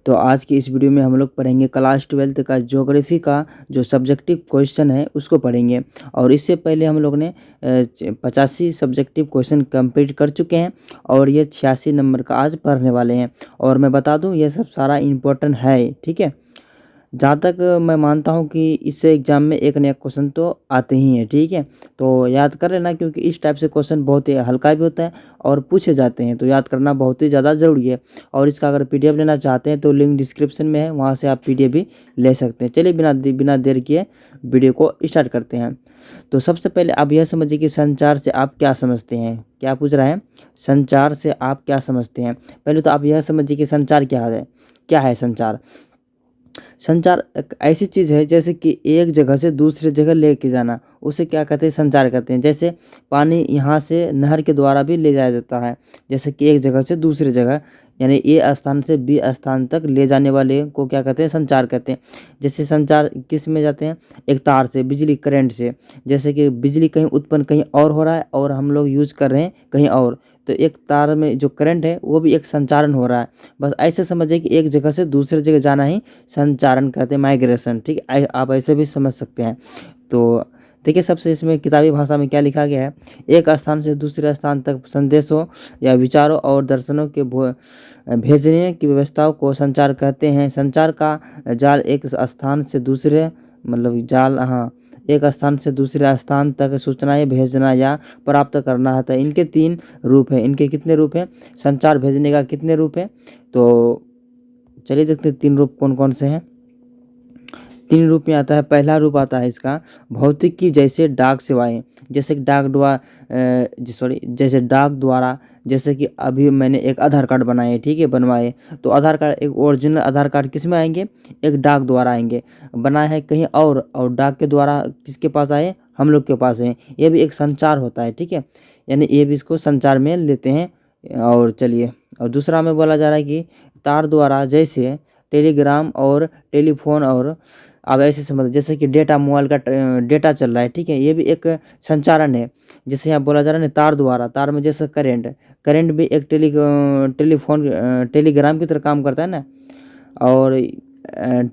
तो आज की इस वीडियो में हम लोग पढ़ेंगे क्लास 12 का ज्योग्राफी का जो सब्जेक्टिव क्वेश्चन है उसको पढ़ेंगे। और इससे पहले हम लोग ने 85 सब्जेक्टिव क्वेश्चन कंप्लीट कर चुके हैं और ये 86 नंबर का आज पढ़ने वाले हैं। और मैं बता दूं ये सब सारा इम्पोर्टेंट है, ठीक है। जहाँ तक मैं मानता हूँ कि इससे एग्ज़ाम में एक नया क्वेश्चन तो आते ही हैं, ठीक है। तो याद कर लेना, क्योंकि इस टाइप से क्वेश्चन बहुत ही हल्का भी होता है और पूछे जाते हैं, तो याद करना बहुत ही ज़्यादा ज़रूरी है। और इसका अगर पीडीएफ लेना चाहते हैं तो लिंक डिस्क्रिप्शन में है, वहाँ से आप पीडीएफ भी ले सकते हैं। चलिए बिना देर किए वीडियो को स्टार्ट करते हैं। तो सबसे पहले आप यह समझिए कि संचार से आप क्या समझते हैं। क्या पूछ रहा है, संचार से आप क्या समझते हैं। पहले तो आप यह समझिए कि संचार क्या है। क्या है संचार? संचार एक ऐसी चीज़ है जैसे कि एक जगह से दूसरी जगह लेके जाना, उसे क्या कहते हैं, संचार कहते हैं। जैसे पानी यहाँ से नहर के द्वारा भी ले जाया जाता है, जैसे कि एक जगह से दूसरी जगह, यानी ए स्थान से बी स्थान तक ले जाने वाले को क्या कहते हैं, संचार कहते हैं। जैसे संचार किस में जाते हैं, एक तार से, बिजली करंट से। जैसे कि बिजली कहीं उत्पन्न कहीं और हो रहा है और हम लोग यूज कर रहे हैं कहीं और, तो एक तार में जो करंट है वो भी एक संचारण हो रहा है। बस ऐसे समझिए कि एक जगह से दूसरी जगह जाना ही संचारण कहते हैं, माइग्रेशन, ठीक है। आप ऐसे भी समझ सकते हैं। तो देखिए सबसे इसमें किताबी भाषा में क्या लिखा गया है, एक स्थान से दूसरे स्थान तक संदेशों या विचारों और दर्शनों के भेजने की व्यवस्थाओं को संचार कहते हैं। संचार का जाल एक स्थान से दूसरे, मतलब जाल, हाँ, एक स्थान से दूसरे स्थान तक सूचनाएं भेजना या प्राप्त करना है। तो इनके 3 रूप हैं। इनके कितने रूप हैं, संचार भेजने का कितने रूप हैं? तो चलिए देखते हैं 3 रूप कौन कौन से हैं। 3 रूप में आता है। पहला रूप आता है इसका भौतिक की, जैसे डाक सेवाएं, जैसे डाक द्वारा, जैसे कि अभी मैंने एक आधार कार्ड बनाए, ठीक है, बनवाए, तो आधार कार्ड, एक ओरिजिनल आधार कार्ड किस में आएंगे, एक डाक द्वारा आएंगे। बनाए हैं कहीं और डाक के द्वारा किसके पास आए, हम लोग के पास है। ये भी एक संचार होता है, ठीक है, यानी ये भी इसको संचार में लेते हैं। और चलिए, और दूसरा में बोला जा रहा है कि तार द्वारा, जैसे टेलीग्राम और टेलीफोन, और अब ऐसे समझ, जैसे कि डेटा, मोबाइल का डेटा चल रहा है, ठीक है, ये भी एक संचारण है। जैसे यहाँ बोला जा रहा है ना, तार द्वारा, तार में जैसे करंट भी एक टेलीग्राम की तरह काम करता है ना। और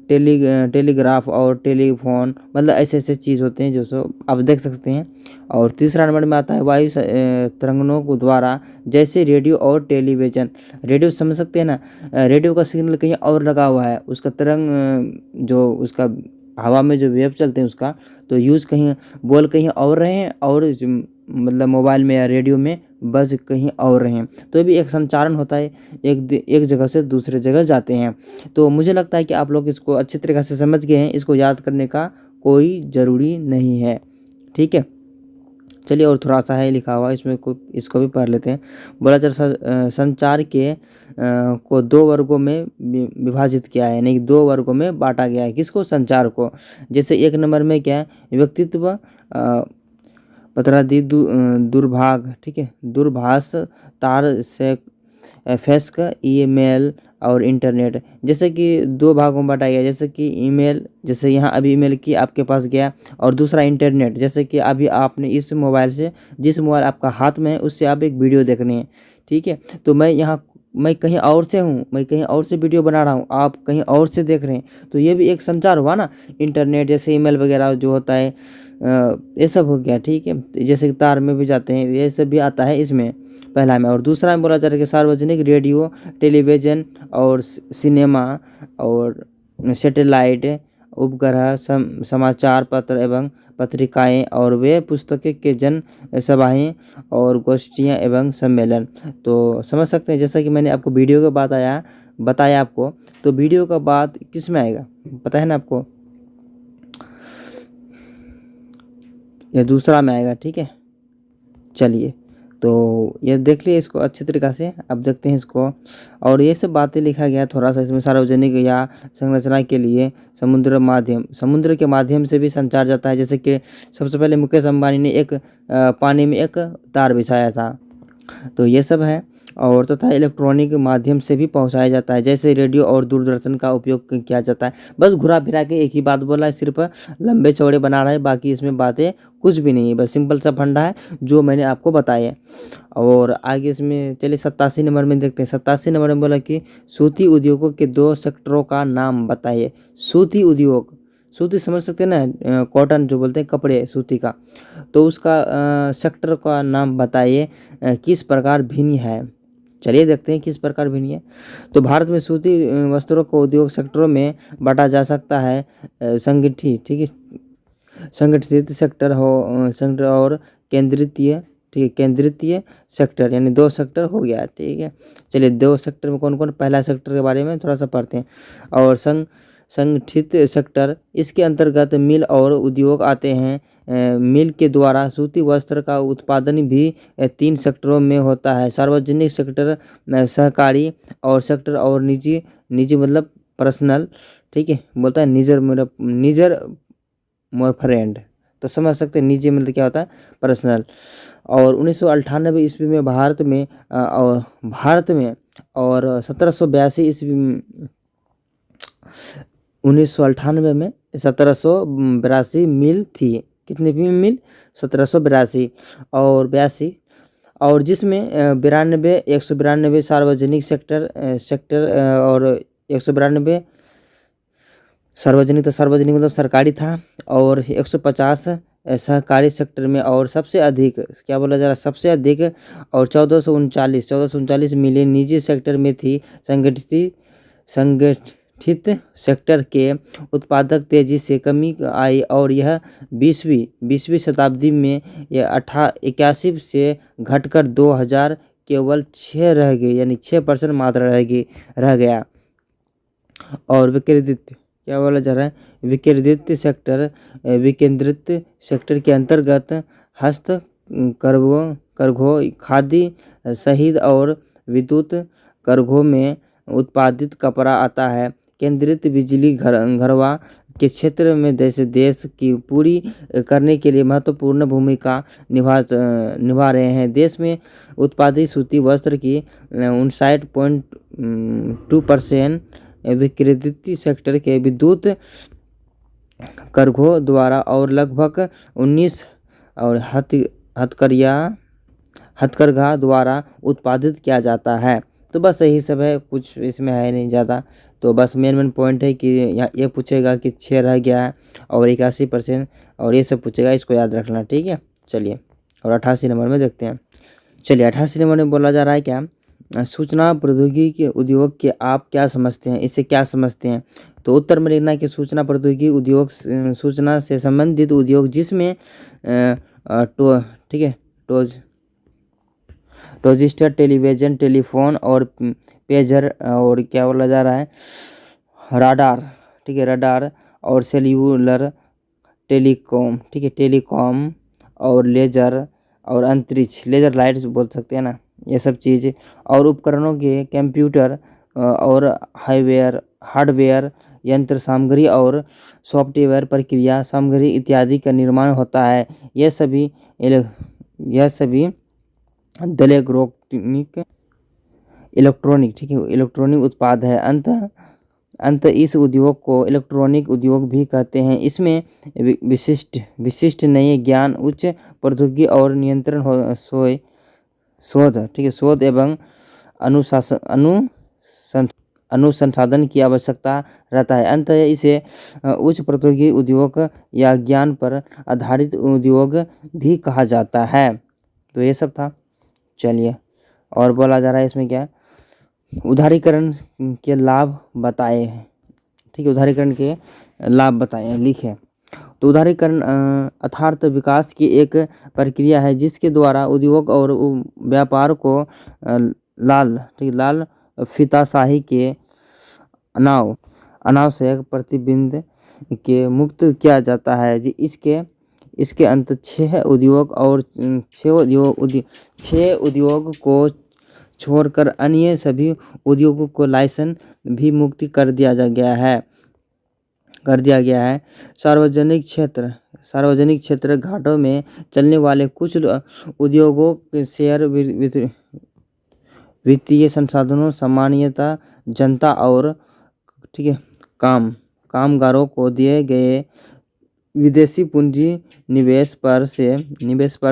टेलीग्राफ और टेलीफोन, मतलब ऐसे ऐसे चीज़ होते हैं जो सो आप देख सकते हैं। और तीसरा नंबर में आता है वायु तरंगों को द्वारा, जैसे रेडियो और टेलीविजन। रेडियो समझ सकते हैं ना, रेडियो का सिग्नल कहीं और लगा हुआ है, उसका तरंग जो उसका हवा में जो वेव चलते हैं उसका, तो यूज़ कहीं, बोल कहीं और रहे हैं, और मतलब मोबाइल में या रेडियो में बज कहीं और रहे हैं, तो ये भी एक संचारण होता है। एक जगह से दूसरे जगह जाते हैं। तो मुझे लगता है कि आप लोग इसको अच्छी तरीके से समझ गए हैं, इसको याद करने का कोई ज़रूरी नहीं है, ठीक है। चलिए, और थोड़ा सा है लिखा हुआ इसमें, इसको भी पढ़ लेते हैं। बोला जाता संचार के को 2 वर्गों में विभाजित किया है, यानी 2 वर्गों में बांटा गया है। किसको, संचार को। जैसे 1 नंबर में क्या है, व्यक्तित्व, पत्रादि, दूरभाग, ठीक है, दूरभाष, तार से फैक्स, ईमेल और इंटरनेट। जैसे कि 2 भागों में बांटा गया, जैसे कि ईमेल, जैसे यहाँ अभी ईमेल की आपके पास गया, और दूसरा इंटरनेट, जैसे कि अभी आपने इस मोबाइल से, जिस मोबाइल आपका हाथ में है उससे आप एक वीडियो देख रहे हैं, ठीक है। तो मैं कहीं और से हूँ, मैं कहीं और से वीडियो बना रहा हूँ, आप कहीं और से देख रहे हैं, तो ये भी एक संचार हुआ ना। इंटरनेट, जैसे ईमेल वगैरह जो होता है, ये सब हो गया, ठीक है। जैसे तार में भी जाते हैं, ये सब भी आता है इसमें, पहला में। और दूसरा में बोला जा रहा है कि सार्वजनिक, रेडियो, टेलीविजन और सिनेमा और सैटेलाइट उपग्रह, समाचार पत्र एवं पत्रिकाएं और वे पुस्तकें के जन सभाएं और गोष्ठियां एवं सम्मेलन। तो समझ सकते हैं, जैसा कि मैंने आपको वीडियो का बताया आपको, तो वीडियो का बात किस में आएगा, पता है ना आपको, यह दूसरा में आएगा, ठीक है। चलिए, तो ये देख लिए इसको अच्छी तरीक़ा से। अब देखते हैं इसको, और ये सब बातें लिखा गया थोड़ा सा इसमें। सार्वजनिक या संरचना के लिए समुद्र के माध्यम से भी संचार जाता है। जैसे कि सबसे पहले मुकेश अंबानी ने एक पानी में एक तार बिछाया था, तो ये सब है। और तथा इलेक्ट्रॉनिक माध्यम से भी पहुंचाया जाता है, जैसे रेडियो और दूरदर्शन का उपयोग किया जाता है। बस घुरा फिरा के एक ही बात बोला है, सिर्फ लंबे चौड़े बना रहा है, बाकी इसमें बातें कुछ भी नहीं है, बस सिंपल सा फंडा है जो मैंने आपको बताया है। और आगे इसमें चलिए 87 नंबर में देखते हैं। 87 नंबर में बोला कि सूती उद्योगों के 2 सेक्टरों का नाम बताइए। सूती उद्योग, सूती समझ सकते हैं ना, कॉटन जो बोलते हैं, कपड़े सूती का, तो उसका सेक्टर का नाम बताइए किस प्रकार भिन्न है। चलिए देखते हैं किस प्रकार भिन्न है। तो भारत में सूती वस्त्रों को उद्योग सेक्टरों में बांटा जा सकता है। संगठित, ठीक है, संगठित सेक्टर हो सेक्टर और केंद्रीय, ठीक है, केंद्रीय सेक्टर, यानी 2 सेक्टर हो गया, ठीक है। चलिए 2 सेक्टर में कौन कौन, पहला सेक्टर के बारे में थोड़ा सा पढ़ते हैं। और संगठित सेक्टर, इसके अंतर्गत मिल और उद्योग आते हैं। मिल के द्वारा सूती वस्त्र का उत्पादन भी 3 सेक्टरों में होता है। सार्वजनिक सेक्टर, सहकारी और सेक्टर, और निजी, निजी मतलब पर्सनल, ठीक है, बोलता है निजर मोरफ्रेंड, तो समझ सकते हैं निजी मतलब क्या होता है, पर्सनल। और 1998 ईस्वी में भारत में और 1782 ईस्वी में, 1998 में 1782 मिल थी। कितने भी मिल, 1782 और 82, और जिसमें 192 सार्वजनिक सेक्टर और 192 सार्वजनिक, तो सार्वजनिक मतलब सरकारी था, और 150 सहकारी सेक्टर में, और सबसे अधिक क्या बोला जा रहा है, सबसे अधिक, और 1439 मिले निजी सेक्टर में थी। संगठित सेक्टर के उत्पादक तेजी से कमी आई, और यह 20वीं शताब्दी में यह 81 से घटकर 2000 केवल 6 रह गई, यानी 6% मात्र रह गया। और विकेंद्रित, क्या बोला जा रहा है, विकेंद्रित सेक्टर के अंतर्गत करघों, खादी, शहीद और विद्युत करघों में उत्पादित कपड़ा आता है। केंद्रित बिजली घरवा के क्षेत्र में देश की पूरी करने के लिए महत्वपूर्ण भूमिका निभा रहे हैं। देश में उत्पादित सूती वस्त्र की 59.2% विकेंद्रित सेक्टर के विद्युत करघों द्वारा, और लगभग 19 और हथकरघा द्वारा उत्पादित किया जाता है। तो बस यही सब है, कुछ इसमें है नहीं ज़्यादा। तो बस मेन पॉइंट है कि ये पूछेगा कि 6 रह गया है और 81%, और ये सब पूछेगा, इसको याद रखना, ठीक है। चलिए और 88 नंबर में देखते हैं। चलिए 88 नंबर में बोला जा रहा है क्या, सूचना प्रौद्योगिकी के उद्योग के आप क्या समझते हैं, इससे क्या समझते हैं। तो उत्तर में लिखना है कि सूचना प्रौद्योगिकी उद्योग सूचना से संबंधित उद्योग जिसमें ठीक है, ट्रांजिस्टर, टेलीविज़न, टेलीफोन और पेजर, और क्या बोला जा रहा है, राडार, ठीक है, राडार और सेल्यूलर, टेलीकॉम, ठीक है, टेलीकॉम और लेजर और अंतरिक्ष, लेजर लाइट्स बोल सकते हैं ना, ये सब चीज़, और उपकरणों के कंप्यूटर और हार्डवेयर, यंत्र सामग्री और सॉफ्टवेयर, प्रक्रिया सामग्री इत्यादि का निर्माण होता है। यह सभी इलेक्ट्रॉनिक, ठीक है, इलेक्ट्रॉनिक उत्पाद है। अंत इस उद्योग को इलेक्ट्रॉनिक उद्योग भी कहते हैं। इसमें विशिष्ट नए ज्ञान, उच्च प्रौद्योगिकी और नियंत्रण शोध, ठीक है, शोध एवं अनुसंधान की आवश्यकता रहता है। अंततः इसे उच्च प्रौद्योगिकी उद्योग या ज्ञान पर आधारित उद्योग भी कहा जाता है। तो ये सब था। चलिए और बोला जा रहा है इसमें क्या, उदारीकरण के लाभ बताए हैं, ठीक है, उदारीकरण के लाभ बताए लिखे। तो उदारीकरण अर्थात विकास की एक प्रक्रिया है जिसके द्वारा उद्योग और व्यापार को लाल फीताशाही के अनावश्यक प्रतिबंध के मुक्त किया जाता है। इसके अंत 6 उद्योग को छोड़कर अन्य सभी उद्योगों को लाइसेंस भी मुक्त कर दिया गया है। सार्वजनिक क्षेत्र घाटों में चलने वाले कुछ उद्योगों के शेयर वित्तीय संसाधनों, सामान्यतः जनता और ठीक है कामगारों को दिए गए विदेशी पूंजी निवेश पर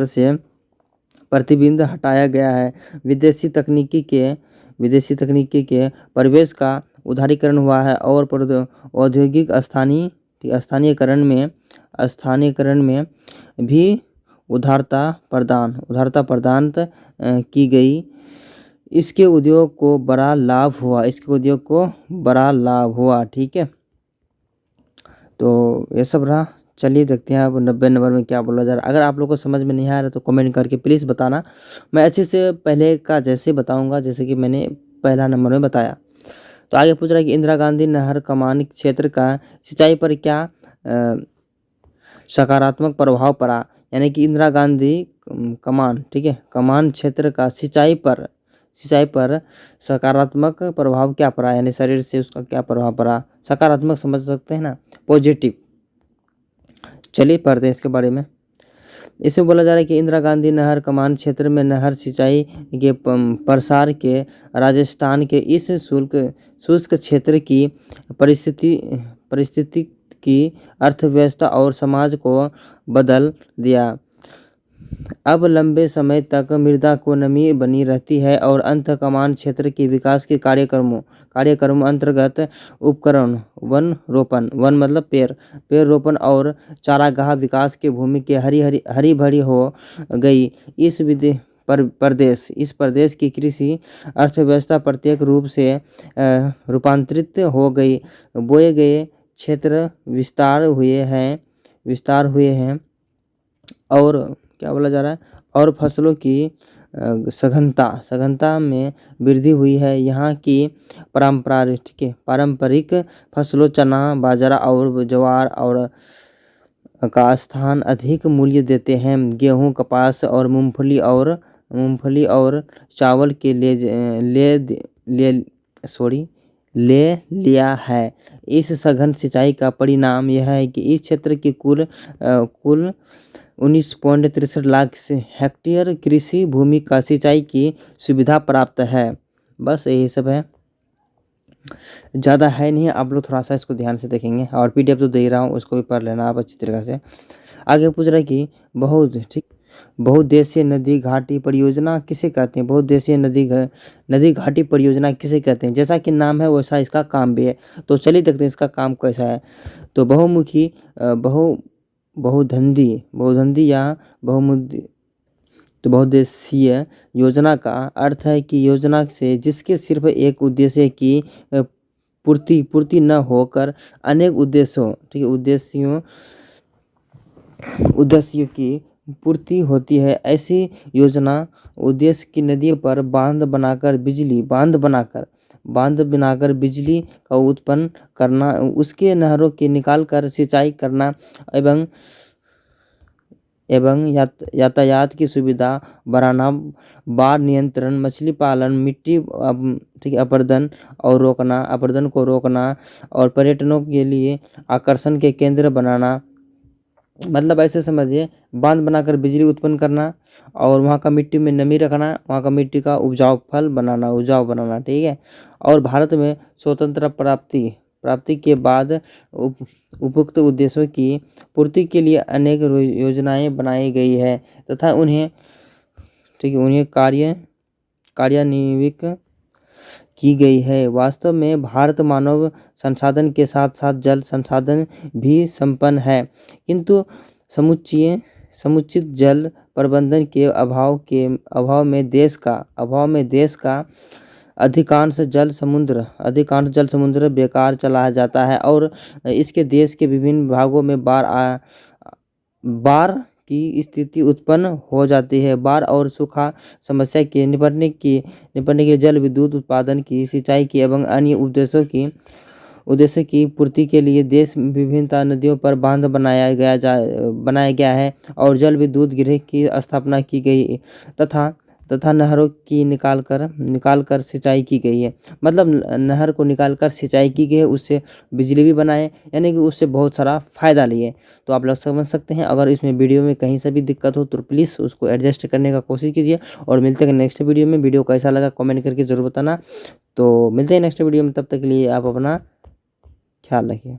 से प्रतिबंध हटाया गया है। विदेशी तकनीकी के प्रवेश का उदारीकरण हुआ है और औद्योगिक स्थानीयकरण में भी उदारता प्रदान की गई। इसके उद्योग को बड़ा लाभ हुआ। ठीक है, तो ये सब रहा। चलिए देखते हैं अब 90 नंबर में क्या बोला जा रहा है। अगर आप लोग को समझ में नहीं आ रहा तो कमेंट करके प्लीज़ बताना। मैं अच्छे से पहले का जैसे बताऊंगा जैसे कि मैंने पहला नंबर में बताया। तो आगे पूछ रहा है कि इंदिरा गांधी नहर कमान क्षेत्र का सिंचाई पर क्या सकारात्मक प्रभाव पड़ा। यानी कि इंदिरा गांधी कमान, ठीक है, कमान क्षेत्र का सिंचाई पर सकारात्मक प्रभाव क्या पड़ा, यानी शरीर से उसका क्या प्रभाव पड़ा। सकारात्मक समझ सकते हैं ना, पॉजिटिव। चलिए पढ़ते हैं इसके बारे में। इसमें बोला जा रहा है कि इंदिरा गांधी नहर कमान क्षेत्र में नहर सिंचाई के प्रसार के राजस्थान के इस शुष्क क्षेत्र की परिस्थिति की अर्थव्यवस्था और समाज को बदल दिया। अब लंबे समय तक मृदा को नमी बनी रहती है और अंत कमान क्षेत्र के विकास के कार्यक्रम अंतर्गत उपकरण वन मतलब पेड़ रोपण और चारागाह विकास के भूमि के हरी भरी हो गई। इस प्रदेश की कृषि अर्थव्यवस्था प्रत्येक रूप से रूपांतरित हो गई। बोए गए क्षेत्र विस्तार हुए हैं और क्या बोला जा रहा है, और फसलों की सघनता में वृद्धि हुई है। यहाँ की पारंपरिक फसलों चना, बाजरा और ज्वार और का स्थान अधिक मूल्य देते हैं। गेहूं, कपास और मूंगफली और चावल के ले लिया है। इस सघन सिंचाई का परिणाम यह है कि इस क्षेत्र की कुल 19.63 लाख हेक्टेयर कृषि भूमि का सिंचाई की सुविधा प्राप्त है। बस यही सब है, ज़्यादा है नहीं। आप लोग थोड़ा सा इसको ध्यान से देखेंगे और पीडीएफ तो दे रहा हूँ, उसको भी पढ़ लेना आप अच्छी तरीके से। आगे पूछ रहा है कि बहुउद्देशीय नदी घाटी परियोजना किसे कहते हैं। बहुउद्देशीय नदी घाटी परियोजना किसे कहते हैं। जैसा कि नाम है वैसा इसका काम भी है। तो चलिए देखते हैं इसका काम कैसा है। तो बहुमुखी बहुधंधी या बहुउद्देशीय योजना का अर्थ है कि योजना से जिसके सिर्फ एक उद्देश्य की पूर्ति न होकर अनेक उद्देश्यों की पूर्ति होती है। ऐसी योजना उद्देश्य की नदियों पर बांध बनाकर बिजली का उत्पन्न करना, उसके नहरों के निकाल कर सिंचाई करना एवं यातायात की सुविधा बढ़ाना, बाढ़ नियंत्रण, मछली पालन, मिट्टी अपरदन को रोकना और पर्यटनों के लिए आकर्षण के केंद्र बनाना। मतलब ऐसे समझिए, बांध बनाकर बिजली उत्पन्न करना और वहाँ का मिट्टी में नमी रखना, वहाँ का मिट्टी का उपजाऊ बनाना। ठीक है। और भारत में स्वतंत्र प्राप्ति के बाद उपयुक्त उद्देश्यों की पूर्ति के लिए अनेक योजनाएं बनाई गई है तथा उन्हें कार्यान्वित की गई है। वास्तव में भारत मानव संसाधन के साथ साथ जल संसाधन भी संपन्न है, किंतु समुचित जल प्रबंधन के अभाव में देश का अधिकांश जल समुद्र बेकार चला जाता है और इसके देश के विभिन्न भागों में बाढ़ की स्थिति उत्पन्न हो जाती है। बाढ़ और सूखा समस्या के निपटने के लिए जल विद्युत उत्पादन की, सिंचाई की एवं अन्य उद्देश्य की पूर्ति के लिए देश में विभिन्न नदियों पर बांध बनाया गया है और जल विद्युत गृह की स्थापना की गई तथा तथा नहरों की निकाल कर सिंचाई की गई है। मतलब नहर को निकाल कर सिंचाई की गई है, उससे बिजली भी बनाए, यानी कि उससे बहुत सारा फ़ायदा लिए। तो आप लोग समझ सकते हैं। अगर इसमें वीडियो में कहीं से भी दिक्कत हो तो प्लीज़ उसको एडजस्ट करने का कोशिश कीजिए। और मिलते हैं नेक्स्ट वीडियो में। वीडियो कैसा लगा कमेंट करके ज़रूर बताना। तो मिलते हैं नेक्स्ट वीडियो में, तब तक के लिए आप अपना ख्याल रखिए।